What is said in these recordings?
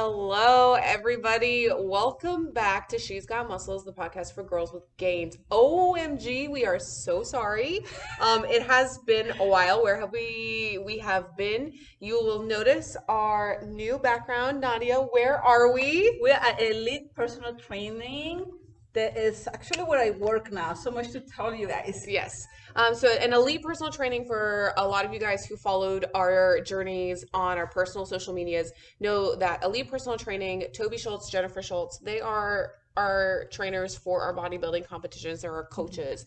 Hello, everybody. Welcome back to She's Got Muscles, the podcast for girls with gains. OMG, we are so sorry. It has been a while. Where have we have been? You will notice our new background. Nadia, where are we? We are at Elite Personal Training. That is actually where I work now. So much to tell you guys. Yes. So an elite personal training for a lot of you guys who followed our journeys on our personal social medias know that elite personal training, Toby Schultz, Jennifer Schultz, they are our trainers for our bodybuilding competitions. They're our coaches.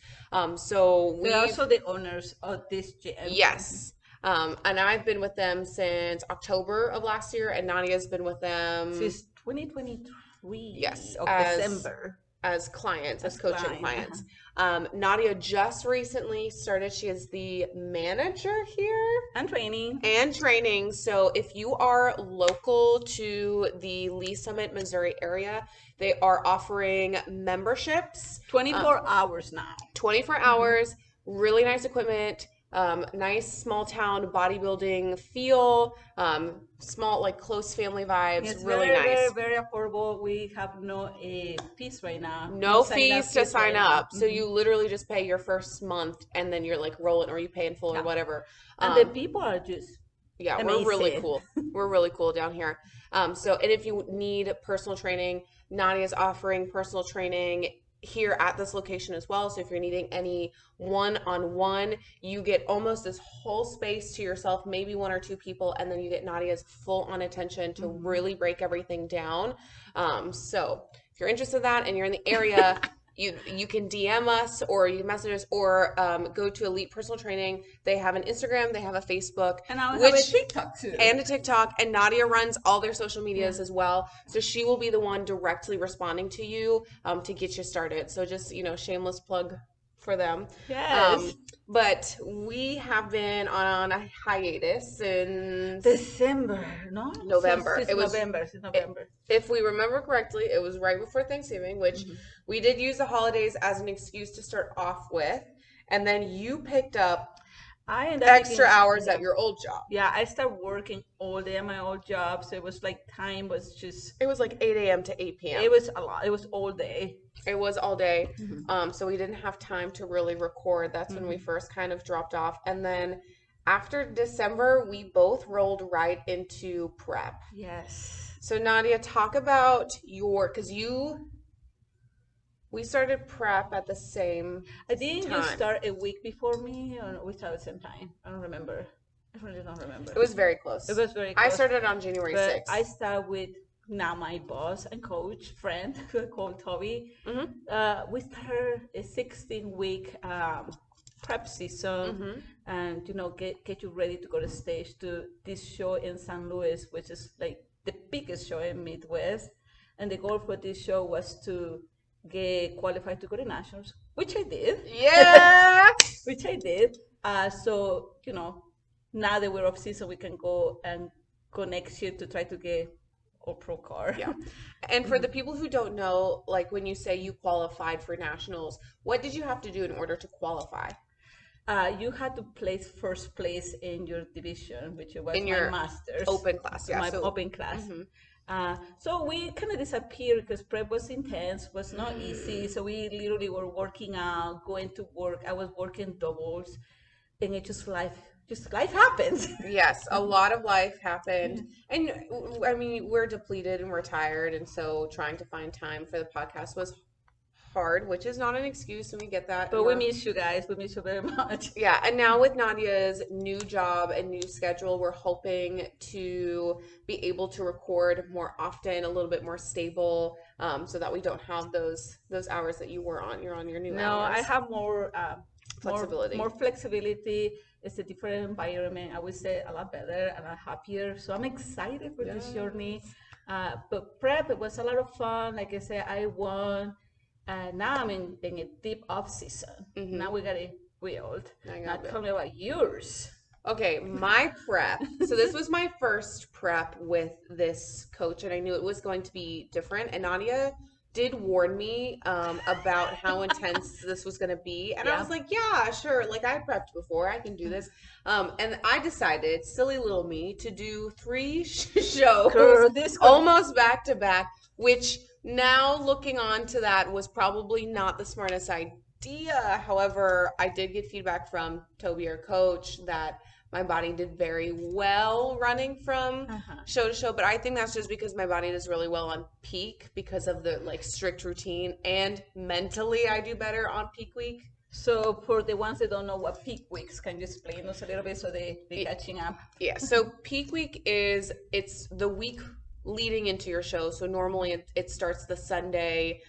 So They're also the owners of this gym. yes. And I've been with them since October of last year, and Nadia's been with them since 2023. yes, of December. As clients, as coaching clients. Uh-huh. Nadia just recently started. She is the manager here And training. and training. So if you are local to the Lee Summit, Missouri area, they are offering memberships. 24 hours now. 24 hours, really nice equipment. Nice small town bodybuilding feel, small like close family vibes, It's really very, nice. very affordable. We have no fees right now. No fees to sign up. So Mm-hmm. you literally just pay your first month and then you're like rolling or you pay in full or Yeah. whatever. And the people are just Yeah, amazing. we're really cool. We're really cool down here. And if you need personal training, Nadia's offering personal training here at this location as well. So if you're needing any one-on-one, you get almost this whole space to yourself, maybe one or two people, and then you get Nadia's full-on attention to really break everything down. So if you're interested in that and you're in the area, you can DM us or you can message us or go to Elite Personal Training. They have an Instagram, they have a Facebook, and I have a TikTok too. And a TikTok. And Nadia runs all their social medias as well. So she will be the one directly responding to you to get you started. So just, shameless plug for them. Yes. But we have been on a hiatus since December, no? November. Since It was November. If we remember correctly, it was right before Thanksgiving, which we did use the holidays as an excuse to start off with. And then you picked up I ended extra hours at your old job. Yeah, I started working all day at my old job, so it was like time was just. It was like 8 a.m. to 8 p.m. It was a lot. It was all day. It was all day. So we didn't have time to really record. That's when we first kind of dropped off. And then after December, we both rolled right into prep. Yes. So Nadia, talk about because we started prep at the same I didn't time. You start a week before me, or we started at the same time? I don't remember. I really don't remember. It was very close. It was very close. I started on January 6th. I started with now my boss and coach friend called Toby. We started a 16-week prep season, and get you ready to go to stage to this show in St. Louis, which is like the biggest show in Midwest. And the goal for this show was to get qualified to go to nationals, which I did. Yeah. Which I did. So now that we're off season, we can go next year to try to get our pro card. Yeah. And for the people who don't know, like when you say you qualified for nationals, what did you have to do in order to qualify? You had to place first place in your division, which was in my your master's open class. Yeah. my open class. So we kind of disappeared because prep was intense, was not easy. So we literally were working out, going to work. I was working doubles, and it just life happens. Yes, a lot of life happened. And I mean, we're depleted and we're tired. And so trying to find time for the podcast was hard, which is not an excuse, and we get that. But we miss you guys. We miss you very much. Yeah, and now with Nadia's new job and new schedule, we're hoping to be able to record more often, a little bit more stable, so that we don't have those hours that you were on. You're on your new hours. No, I have more flexibility. More flexibility. It's a different environment. I would say a lot better and happier. So I'm excited for this journey. But prep, it was a lot of fun. Like I said, I won. Now I'm in a deep off season. Now we got it wheeled. Now tell me about yours. Okay, my prep. So this was my first prep with this coach, and I knew it was going to be different. And Nadia did warn me about how intense this was going to be. And I Yeah. was like, yeah, sure. Like I prepped before, I can do this. And I decided, silly little me, to do three shows Girl, this one. almost back to back, which now looking on to that was probably not the smartest idea. However, I did get feedback from Toby, our coach, that my body did very well running from Uh-huh. show to show, but I think that's just because my body does really well on peak because of the like strict routine, and mentally I do better on peak week. So for the ones that don't know what peak weeks, can you explain us a little bit so they catching up? Yeah, so peak week is it's the week leading into your show. So normally it starts the Sunday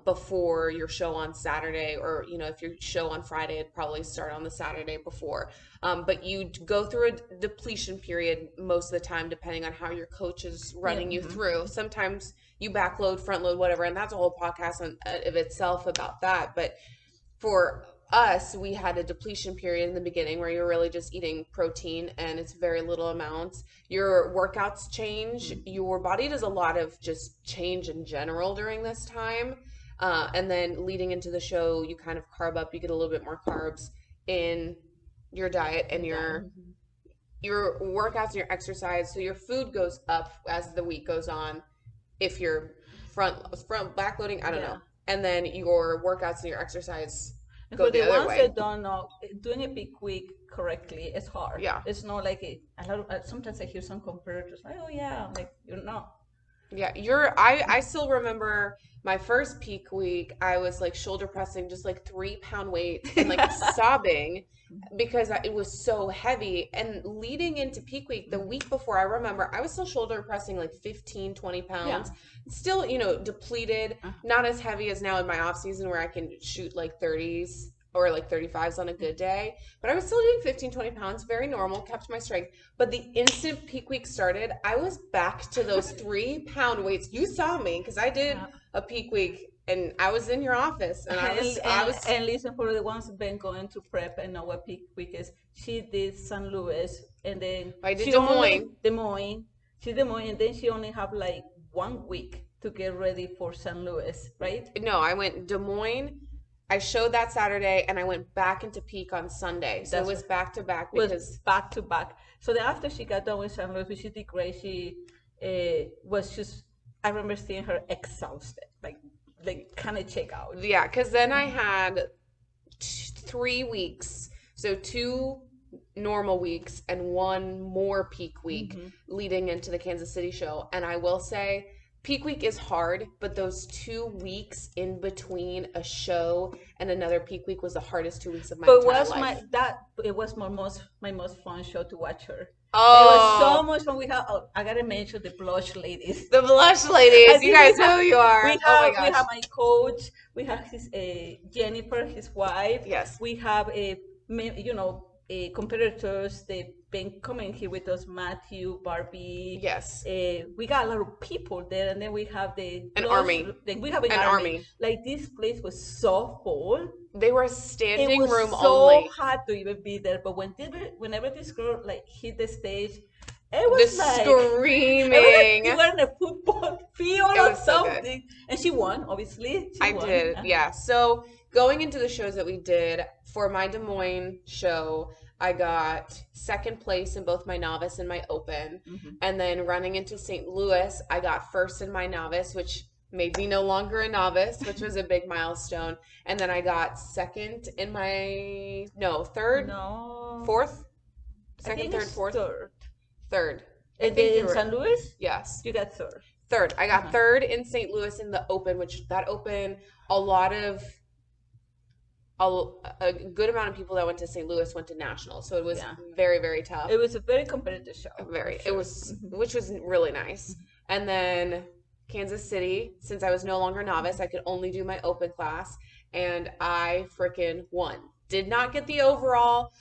before your show on Saturday, or if your show on Friday, it'd probably start on the Saturday before. But you go through a depletion period most of the time, depending on how your coach is Yeah. running you through. Sometimes you backload, front load, whatever, and that's a whole podcast of itself about that. But for us, we had a depletion period in the beginning where you're really just eating protein and it's very little amounts. Your workouts change. Your body does a lot of just change in general during this time. And then leading into the show, you kind of carb up. You get a little bit more carbs in your diet and your workouts and your exercise. So your food goes up as the week goes on. If you're front backloading, I don't Yeah. know. And then your workouts and your exercise And go for the the other ones way. that don't know, doing a peak week correctly is hard. Yeah. It's not like a lot of, sometimes I hear some competitors like, oh yeah, like you're not. Yeah, I still remember my first peak week. I was like shoulder pressing just like 3 pound weights and like sobbing because it was so heavy. And leading into peak week, the week before, I remember I was still shoulder pressing like 15, 20 Yeah. pounds. Still, depleted, not as heavy as now in my off season where I can shoot like 30s or like 35s on a good day. But I was still doing 15, 20 pounds, very normal, kept my strength. But the instant peak week started, I was back to those 3 pound weights. You saw me because I did Uh, a peak week and I was in your office and and listen, for the ones been going to prep and know what peak week is. She did San Luis and then I did she Des only Moines. Des Moines. She Des Moines and then she only have like 1 week to get ready for San Luis, right? No, I went Des Moines. I showed that Saturday and I went back into peak on Sunday. So it That's was back to back was because back to back. So then after she got done with San Luis, which she did great, she was just. I remember seeing her exhausted, like kind of check out. yeah, because then I had 3 weeks. So 2 normal weeks and one more peak week leading into the Kansas City show. And I will say, peak week is hard, but those 2 weeks in between a show and another peak week was the hardest 2 weeks of my But entire was life. it was my most fun show to watch her. It was so Oh, much fun. We have I gotta mention the blush ladies. the blush I ladies. You think guys know who you are. Oh my we gosh. have my coach. We have his Jennifer, his wife. Yes. We have competitors. They've been coming here with us. Matthew, Barbie. Yes. We got a lot of people there, and then we have An army. Then we have an army. Like this place was so full. They were It standing was room so only. hard to even be there. But whenever this girl like hit the stage, it The was like it was screaming. like you were in a football field It or was so good. something. And she won, obviously. She I won. did, yeah. So going into the shows that we did for my Des Moines show, I got second place in both my novice and my open. And then running into St. Louis, I got first in my novice, which made me no longer a novice, which was a big milestone. And then I got second in my, no, third, No. fourth, I second, think third, it's fourth, third. third. I And think then you're right. San Luis, Yes. you got third. Third. I got third in St. Louis in the open, which that open, a lot of a good amount of people that went to St. Louis went to nationals, so it was very, very tough. It was a very competitive show. Very. Sure. It was, which was really nice. And then Kansas City, since I was no longer novice, I could only do my open class, and I freaking won. Did not get the overall.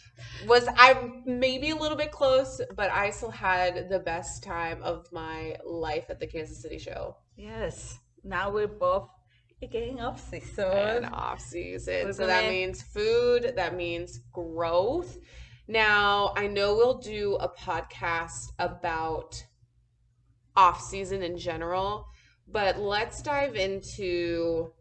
I maybe a little bit close, but I still had the best time of my life at the Kansas City show. Yes. Now we're both getting off And season. off season. We're So that gonna- means food, that means growth. Now, I know we'll do a podcast about off season in general, But let's dive into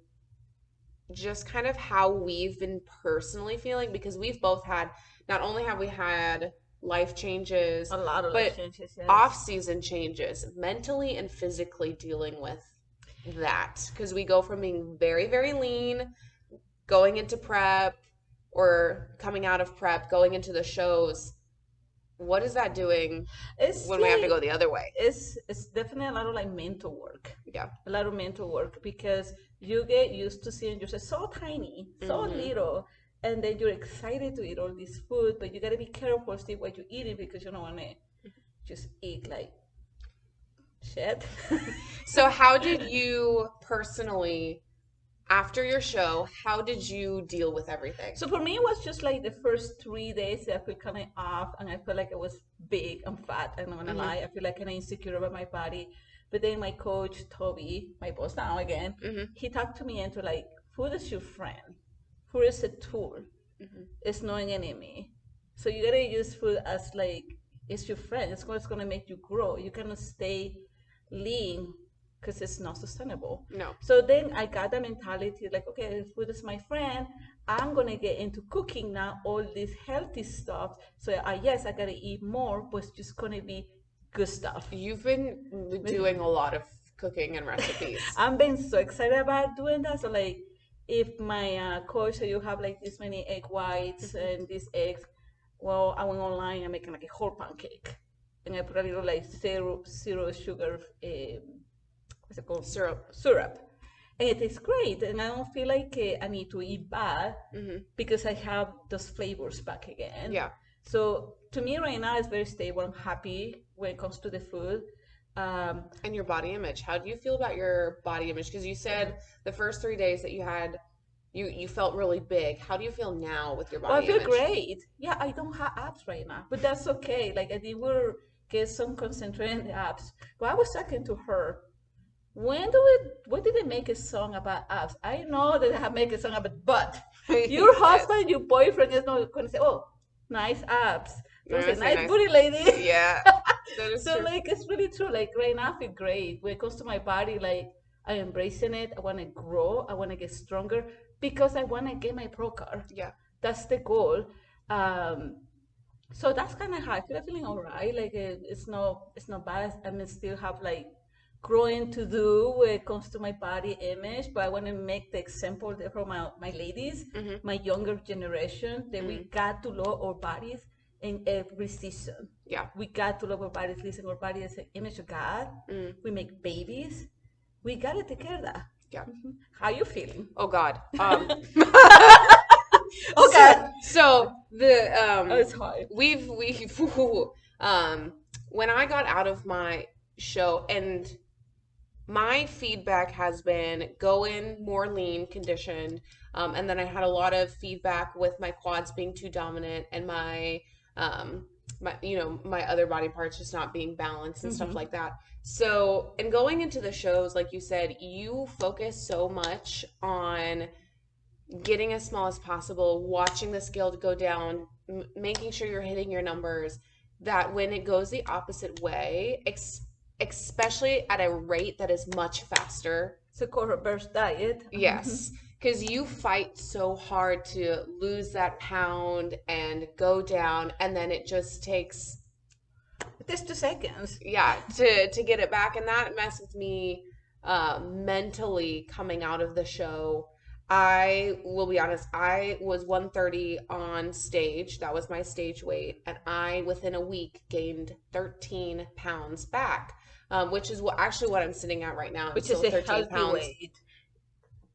just kind of how we've been personally feeling because we've both had, not only have we had life changes, A lot of life but changes, off yes. season changes, mentally and physically dealing with that. Because we go from being very, very lean, going into prep or coming out of prep, going into the shows. What is that doing It's when we have to like go the other way? it's definitely a lot of like mental work. Yeah. A lot of mental work because you get used to seeing yourself so tiny, so Mm-hmm. little, and then you're excited to eat all this food, but you gotta be careful see what you're eating because you don't wanna just eat like shit. So, how did you personally, after your show, how did you deal with everything? So for me, it was just like the first 3 days that I feel kind of off, and I felt like I was big and fat. I'm not gonna Mm-hmm. lie, I feel like kind of insecure about my body. But then my coach Toby, my boss now again, Mm-hmm. he talked to me into like, food is your friend, food is a tool, Mm-hmm. it's not an enemy. So you gotta use food as like it's your friend. It's what's gonna make you grow. You cannot stay lean because it's not sustainable. No. So then I got the mentality like, okay, food is my friend. I'm gonna get into cooking now, all this healthy stuff. So yes, I gotta eat more, but it's just gonna be good stuff. You've been doing a lot of cooking and recipes. I'm being so excited about doing that. So like, if my coach said you have like this many egg whites Mm-hmm. and these eggs, well, I went online and making like a whole pancake, and I put a little like zero sugar, what's it called, Syrup. syrup, and it tastes great. And I don't feel like I need to eat bad Mm-hmm. because I have those flavors back again. Yeah. So to me right now it's very stable. I'm happy when it comes to the food. Um, And your body image. How do you feel about your body image? Because you said the first 3 days that you had, you felt really big. How do you feel now with your Well, I body feel image? great. Yeah, I don't have abs right now, but that's okay. Like I think we'll get some concentrate in the abs. But I was talking to her. When did they make a song about abs? I know that they have made a song about butt. Your Yes. husband, your boyfriend is not going to say, "Oh, nice abs." I'm They'll say, gonna say "Nice nice. booty, lady." Yeah, that is So true. like it's really true. Like right now I feel great. When it comes to my body, like I'm embracing it. I wanna grow, I wanna get stronger because I wanna get my pro card. Yeah. That's the goal. Um so that's kind of how I feel. I'm feeling all right. Like it's not bad. I mean, still have like growing to do when it comes to my body image, but I want to make the example there for my ladies, Mm-hmm. my younger generation, that we Mm-hmm. got to love our bodies in every season. Yeah. We got to love our bodies. Listen, our body is an image of God. Mm. We make babies. We gotta take care of that. Yeah. How you feeling? Oh God. Oh So God. so the Oh, it's hard. we've um when I got out of my show and my feedback has been go in more lean conditioned, and then I had a lot of feedback with my quads being too dominant and um my my other body parts just not being balanced and stuff Mm-hmm. like that. So, and going into the shows, like you said, you focus so much on getting as small as possible, watching the scale to go down, making sure you're hitting your numbers, that when it goes the opposite way, especially at a rate that is much faster, It's a core reverse diet. yes, because you fight so hard to lose that pound and go down, and then it just takes, Just 2 seconds. yeah, to get it back, and that messed with me mentally coming out of the show. I will be honest, I was 130 on stage. That was my stage weight. And I, within a week, gained 13 pounds back, which is actually what I'm sitting at right now. I'm Which is still a 13 healthy pounds. weight.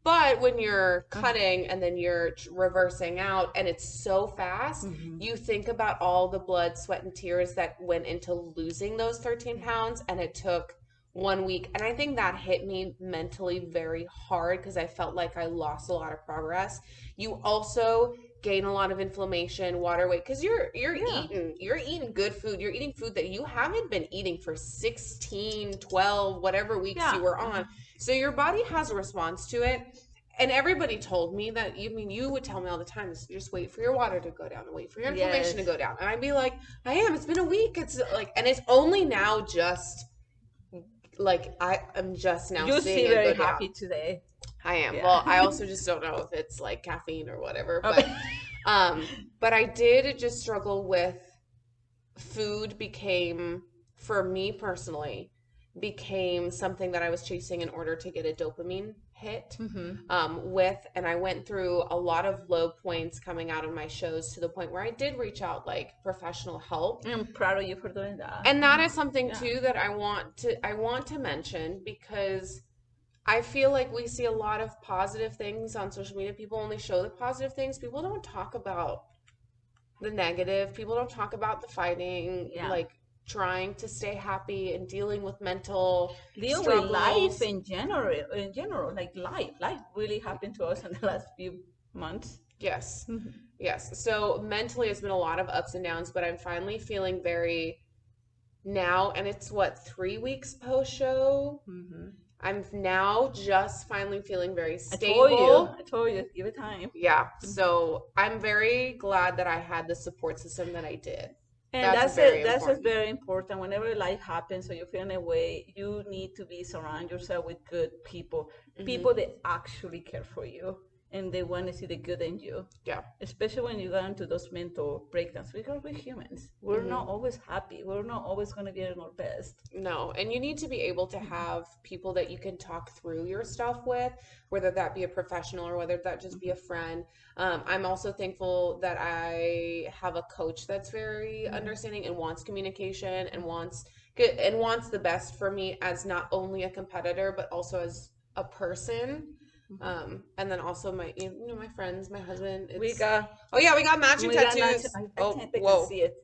But when you're Uh-huh. cutting and then you're reversing out and it's so fast, Mm-hmm. you think about all the blood, sweat, and tears that went into losing those 13 pounds. And it took 1 week. And I think that hit me mentally very hard because I felt like I lost a lot of progress. You also gain a lot of inflammation, water weight, because Yeah. you're eating good food. You're eating food that you haven't been eating for 16, 12, whatever weeks Yeah. you were Uh-huh. on. So your body has a response to it. And everybody told me that, you would tell me all the time, just wait for your water to go down and wait for your inflammation to Yes. go down. And I'd be like, I am. It's been a week. It's like, and it's only now just like I am just now You seeing seem it very go down. happy today. I am. Yeah. Well, I also just don't know if it's like caffeine or whatever, Okay. but I did just struggle with food became, for me personally, became something that I was chasing in order to get a dopamine hit with. And I went through a lot of low points coming out of my shows to the point where I did reach out like professional help. I'm proud of you for doing that. And that is something Yeah. too that I want to mention because I feel like we see a lot of positive things on social media. People only show the positive things. People don't talk about the negative. People don't talk about the fighting, Yeah. like trying to stay happy and dealing with mental Dealing with life struggles. in general, like life really happened to us in the last few months. Yes. Yes. So mentally it's been a lot of ups and downs, but I'm finally feeling very now, and it's what, 3 weeks post show? I'm now just finally feeling very stable. I told you, give it time. Yeah. So I'm very glad that I had the support system that I did. And That's very that's just important. very important. Whenever life happens or you're feeling away, you need to be surround yourself with good people, people that actually care for you and they want to see the good in you. Yeah. Especially when you go into those mental breakdowns, because we're humans. We're not always happy. We're not always going to be at our best. No, and you need to be able to have people that you can talk through your stuff with, whether that be a professional or whether that just be a friend. I'm also thankful that I have a coach that's very understanding and wants communication and wants good and wants the best for me as not only a competitor but also as a person. And then also my friends, my husband. We It's got oh yeah, we got matching we got tattoos. I Oh can't they can whoa. see it.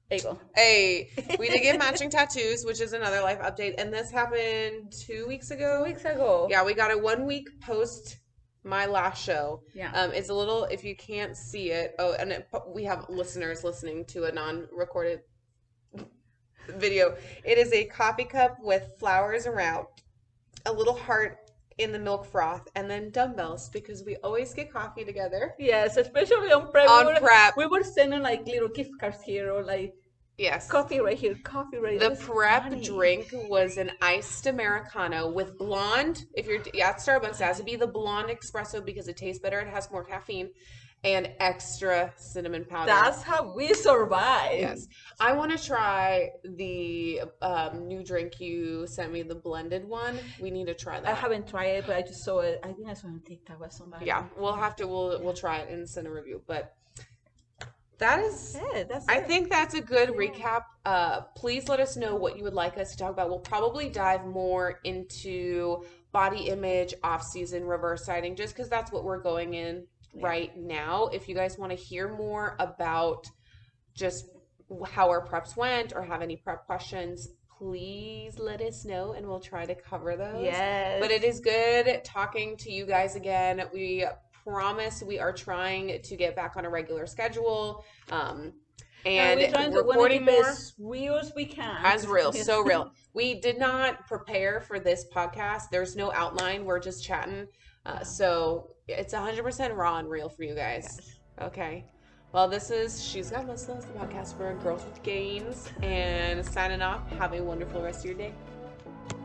There you go. Hey, we did get matching tattoos, which is another life update, and this happened 2 weeks ago. 2 weeks ago. Yeah, we got it 1 week post my last show. Yeah. It's a little, if you can't see it. Oh, and we have listeners listening to a non-recorded video. It is a coffee cup with flowers around, a little heart in the milk froth, and then dumbbells because we always get coffee together. Yes, especially on prep. On prep. We were sending like little gift cards here or like Yes. coffee right here, coffee right The here. prep drink was an iced Americano with blonde. If you're at Starbucks, it has to be the blonde espresso because it tastes better. It has more caffeine and extra cinnamon powder. That's how we survive. Yes. I want to try the new drink you sent me, the blended one. We need to try that. I haven't tried it, but I just saw it. I think I saw it on TikTok with somebody. Yeah, we'll try it and send a review. But that is it. I think that's a good recap. Please let us know what you would like us to talk about. We'll probably dive more into body image, off-season, reverse dieting, just because that's what we're going in right now. If you guys want to hear more about just how our preps went or have any prep questions, please let us know and we'll try to cover those. Yes. But it is good talking to you guys again. We promise we are trying to get back on a regular schedule. And we're trying to recording more as real as we can. As real, so real. We did not prepare for this podcast. There's no outline. We're just chatting. So it's 100% raw and real for you guys. Yes. Okay. Well, this is She's Got Muscles, the podcast for girls with gains. And signing off. Have a wonderful rest of your day.